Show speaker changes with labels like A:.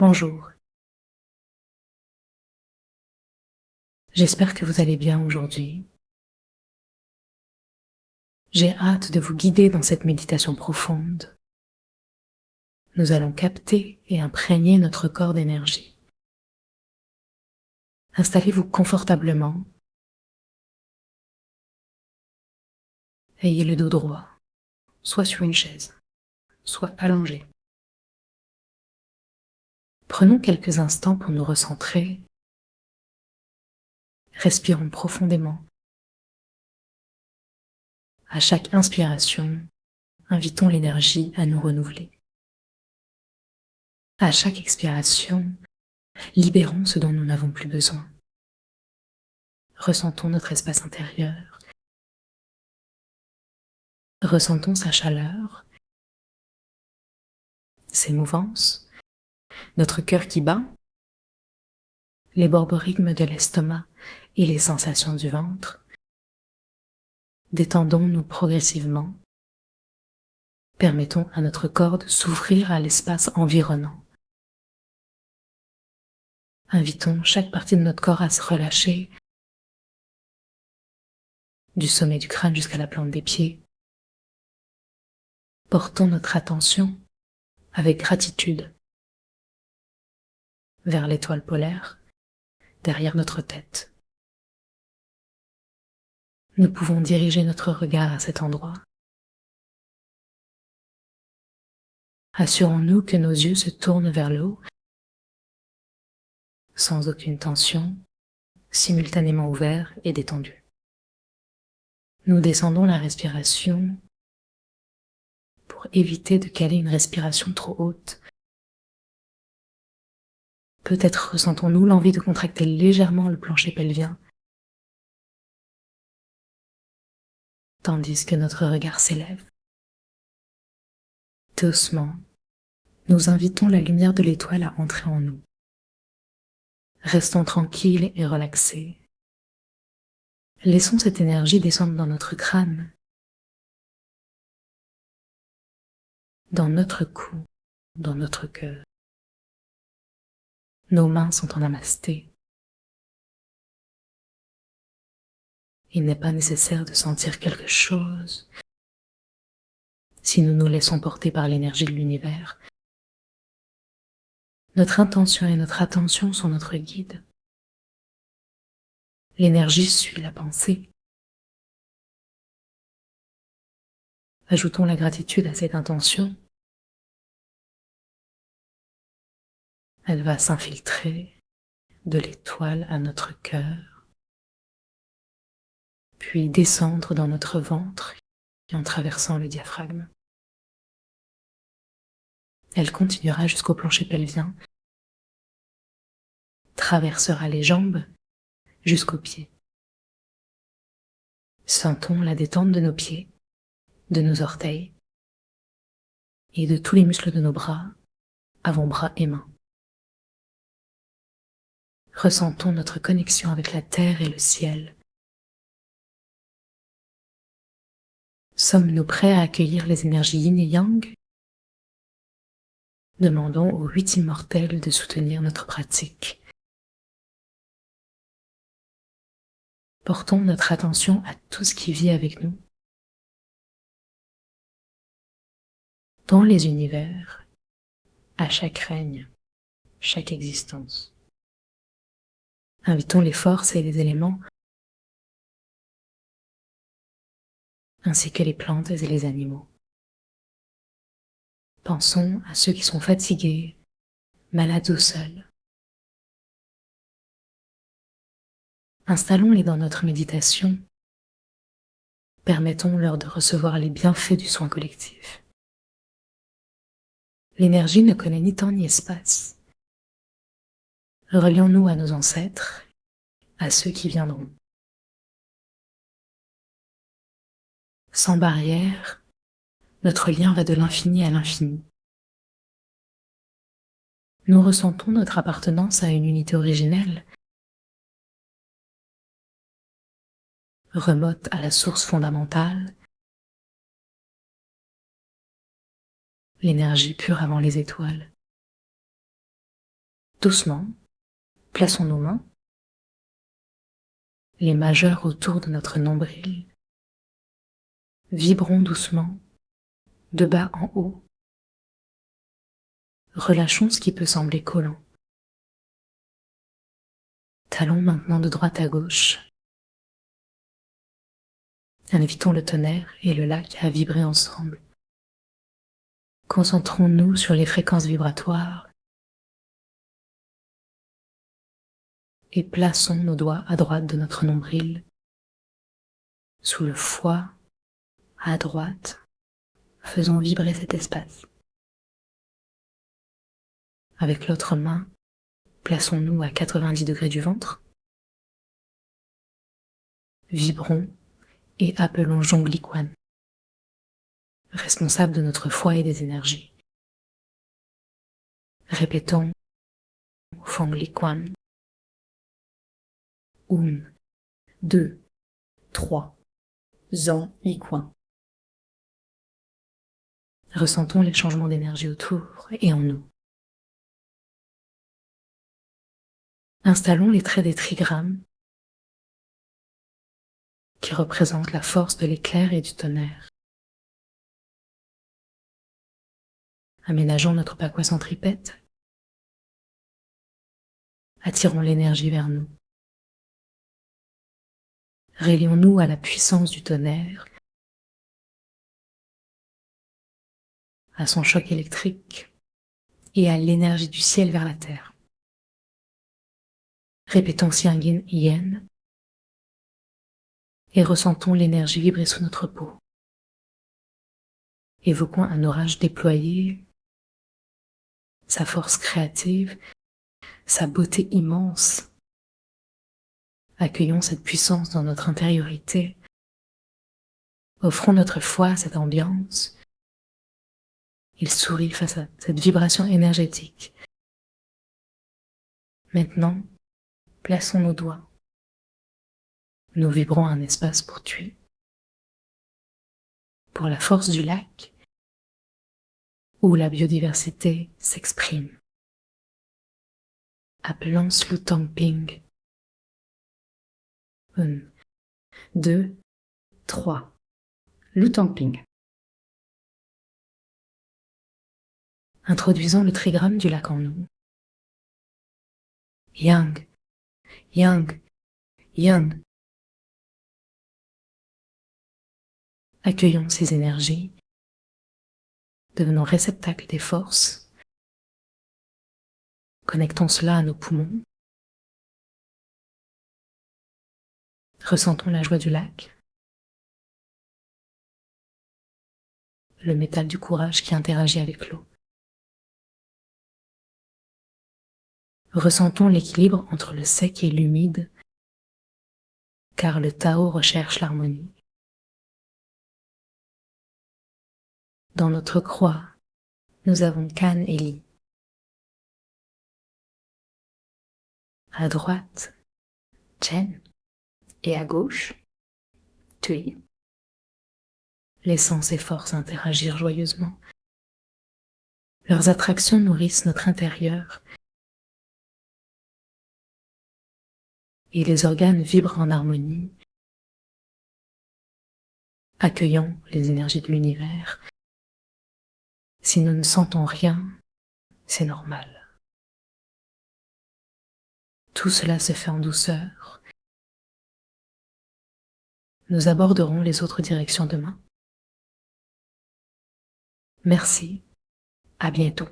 A: Bonjour, j'espère que vous allez bien aujourd'hui. J'ai hâte de vous guider dans cette méditation profonde. Nous allons capter et imprégner notre corps d'énergie. Installez-vous confortablement. Ayez le dos droit, soit sur une chaise, soit allongé. Prenons quelques instants pour nous recentrer. Respirons profondément. À chaque inspiration, invitons l'énergie à nous renouveler. À chaque expiration, libérons ce dont nous n'avons plus besoin. Ressentons notre espace intérieur. Ressentons sa chaleur, ses mouvances, notre cœur qui bat, les borborigmes de l'estomac et les sensations du ventre. Détendons-nous progressivement. Permettons à notre corps de s'ouvrir à l'espace environnant. Invitons chaque partie de notre corps à se relâcher, du sommet du crâne jusqu'à la plante des pieds. Portons notre attention avec gratitude vers l'étoile polaire derrière notre tête. Nous pouvons diriger notre regard à cet endroit. Assurons-nous que nos yeux se tournent vers le haut, sans aucune tension, simultanément ouverts et détendus. Nous descendons la respiration pour éviter de caler une respiration trop haute. Peut-être ressentons-nous l'envie de contracter légèrement le plancher pelvien, tandis que notre regard s'élève. Doucement, nous invitons la lumière de l'étoile à entrer en nous. Restons tranquilles et relaxés. Laissons cette énergie descendre dans notre crâne, dans notre cou, dans notre cœur. Nos mains sont en namasté. Il n'est pas nécessaire de sentir quelque chose si nous nous laissons porter par l'énergie de l'univers. Notre intention et notre attention sont notre guide. L'énergie suit la pensée. Ajoutons la gratitude à cette intention. Elle va s'infiltrer de l'étoile à notre cœur, puis descendre dans notre ventre en traversant le diaphragme. Elle continuera jusqu'au plancher pelvien, traversera les jambes jusqu'aux pieds. Sentons la détente de nos pieds, de nos orteils et de tous les muscles de nos bras, avant-bras et mains. Ressentons notre connexion avec la terre et le ciel. Sommes-nous prêts à accueillir les énergies yin et yang? Demandons aux 8 immortels de soutenir notre pratique. Portons notre attention à tout ce qui vit avec nous, dans les univers, à chaque règne, chaque existence. Invitons les forces et les éléments, ainsi que les plantes et les animaux. Pensons à ceux qui sont fatigués, malades ou seuls. Installons-les dans notre méditation. Permettons-leur de recevoir les bienfaits du soin collectif. L'énergie ne connaît ni temps ni espace. Relions-nous à nos ancêtres, à ceux qui viendront. Sans barrière, notre lien va de l'infini à l'infini. Nous ressentons notre appartenance à une unité originelle, remote à la source fondamentale, l'énergie pure avant les étoiles. Doucement, plaçons nos mains, les majeures autour de notre nombril. Vibrons doucement, de bas en haut. Relâchons ce qui peut sembler collant. Talons maintenant de droite à gauche. Invitons le tonnerre et le lac à vibrer ensemble. Concentrons-nous sur les fréquences vibratoires et plaçons nos doigts à droite de notre nombril, sous le foie, à droite. Faisons vibrer cet espace. Avec l'autre main, plaçons-nous à 90 degrés du ventre. Vibrons et appelons Zhongli Quan, responsable de notre foie et des énergies. Répétons Fengli Quan. 1, 2, 3. Zhang Yi Quan. Ressentons les changements d'énergie autour et en nous. Installons les traits des trigrammes qui représentent la force de l'éclair et du tonnerre. Aménageons notre pakwa centripète. Attirons l'énergie vers nous. Relions-nous à la puissance du tonnerre, à son choc électrique et à l'énergie du ciel vers la terre. Répétons Xiangyin Yen et ressentons l'énergie vibrer sous notre peau. Évoquons un orage déployé, sa force créative, sa beauté immense. Accueillons cette puissance dans notre intériorité. Offrons notre foi à cette ambiance. Il sourit face à cette vibration énergétique. Maintenant, plaçons nos doigts. Nous vibrons un espace pour tuer. Pour la force du lac, où la biodiversité s'exprime. Appelons Slu Tongping. 1, 2, 3. Lu Tongping. Introduisons le trigramme du lac en nous. Yang, Yang, Yang. Accueillons ces énergies, devenons réceptacles des forces, connectons cela à nos poumons, ressentons la joie du lac, le métal du courage qui interagit avec l'eau. Ressentons l'équilibre entre le sec et l'humide, car le Tao recherche l'harmonie. Dans notre croix, nous avons Kan et Li. À droite, Chen, et à gauche, Tui. Laissant ces forces interagir joyeusement. Leurs attractions nourrissent notre intérieur et les organes vibrent en harmonie, accueillant les énergies de l'univers. Si nous ne sentons rien, c'est normal. Tout cela se fait en douceur. Nous aborderons les autres directions demain. Merci, à bientôt.